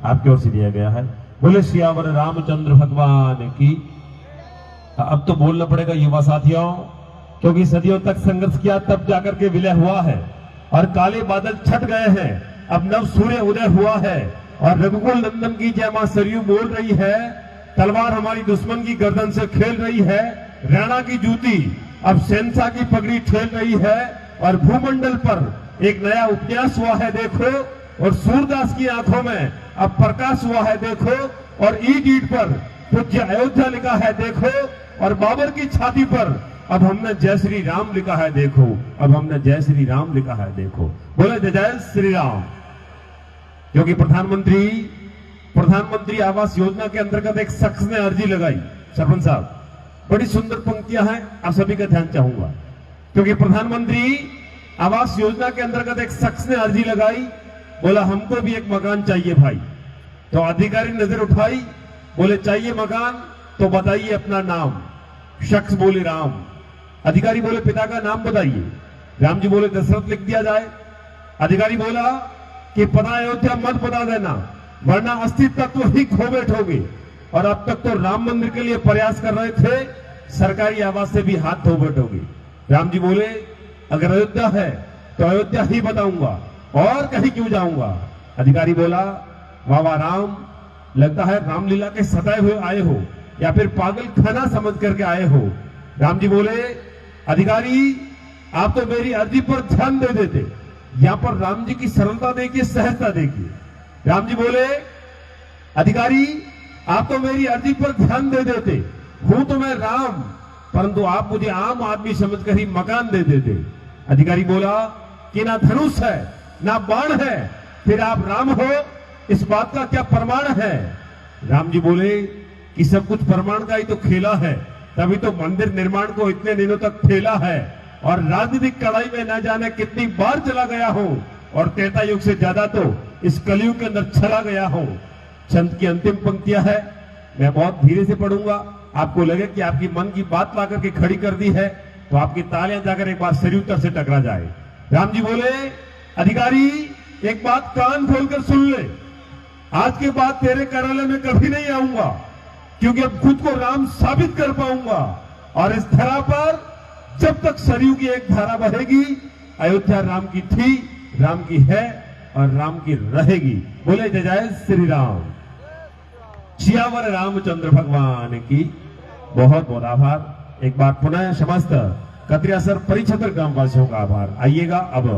आपकी ओर से दिया गया है। बोले सियावर रामचंद्र भगवान की। अब तो बोलना पड़ेगा युवा साथियों, क्योंकि सदियों तक संघर्ष किया तब जाकर के विलय हुआ है और काले बादल छट गए हैं। अब नव सूर्य उदय हुआ है और रघुकुल नंदन की जय मां सरयू बोल रही है। तलवार हमारी दुश्मन की गर्दन से खेल रही है। रैना की जूती अब शहंशाह की पगड़ी ठेल रही है और भूमंडल पर एक नया उपन्यास हुआ है देखो। और सूरदास की आंखों में अब प्रकाश हुआ है देखो। और ईट ईट पर पूज्य अयोध्या लिखा है देखो। और बाबर की छाती पर अब हमने जय श्री राम लिखा है देखो। अब हमने जय श्री राम लिखा है देखो। बोले जय श्री राम। क्योंकि प्रधानमंत्री आवास योजना के अंतर्गत एक शख्स ने अर्जी लगाई। सरपंच साहब, बड़ी सुंदर पंक्तियां हैं, आप सभी का ध्यान चाहूंगा। क्योंकि प्रधानमंत्री आवास योजना के अंतर्गत एक शख्स ने अर्जी लगाई, बोला हमको भी एक मकान चाहिए भाई। तो अधिकारी नजर उठाई, बोले चाहिए मकान तो बताइए अपना नाम। शख्स बोले राम। अधिकारी बोले पिता का नाम बताइए। राम जी बोले दशरथ लिख दिया जाए। अधिकारी बोला कि पता अयोध्या मत बता देना, वरना अस्तित्व तो ही खो बैठोगे। और अब तक तो राम मंदिर के लिए प्रयास कर रहे थे, सरकारी आवास से भी हाथ धो बैठोगे। राम जी बोले अगर अयोध्या है तो अयोध्या ही बताऊंगा, और कहीं क्यों जाऊंगा। अधिकारी बोला वाह वाह राम, लगता है रामलीला के सताए हुए आए हो या फिर पागल खाना समझ करके आए हो। राम जी बोले अधिकारी आप तो मेरी अर्जी पर ध्यान दे देते। यहां पर राम जी की सरलता देखिए, सहजता देखिए। राम जी बोले अधिकारी आप तो मेरी अर्जी पर ध्यान दे देते। हूं तो मैं राम, परंतु आप मुझे आम आदमी समझकर ही मकान दे देते। अधिकारी बोला कि ना धनुष है ना बाण है, फिर आप राम हो, इस बात का क्या प्रमाण है। राम जी बोले कि सब कुछ प्रमाण का ही तो खेला है, तभी तो मंदिर निर्माण को इतने दिनों तक ठेला है और राजनीतिक कड़ाई में न जाने कितनी बार चला गया हूं, और त्रेता युग से ज्यादा तो इस कलयुग के अंदर चला गया हूं। छंद की अंतिम पंक्तियां है, मैं बहुत धीरे से पढ़ूंगा। आपको लगे कि आपकी मन की बात ला करके खड़ी कर दी है तो आपकी तालियां जाकर एक बार सरयूतर से टकरा जाए। राम जी बोले अधिकारी एक बात कान खोलकर सुन ले, आज के बाद तेरे कार्यालय में कभी नहीं आऊंगा, क्योंकि अब खुद को राम साबित कर पाऊंगा। और इस धरा पर जब तक सरयू की एक धारा बहेगी, अयोध्या राम की थी, राम की है और राम की रहेगी। बोले जय श्री राम। सियावर रामचंद्र भगवान की। बहुत बहुत आभार। एक बार पुनः समस्त कतरियासर परिक्षेत्र ग्रामवासियों का आभार। आइएगा अब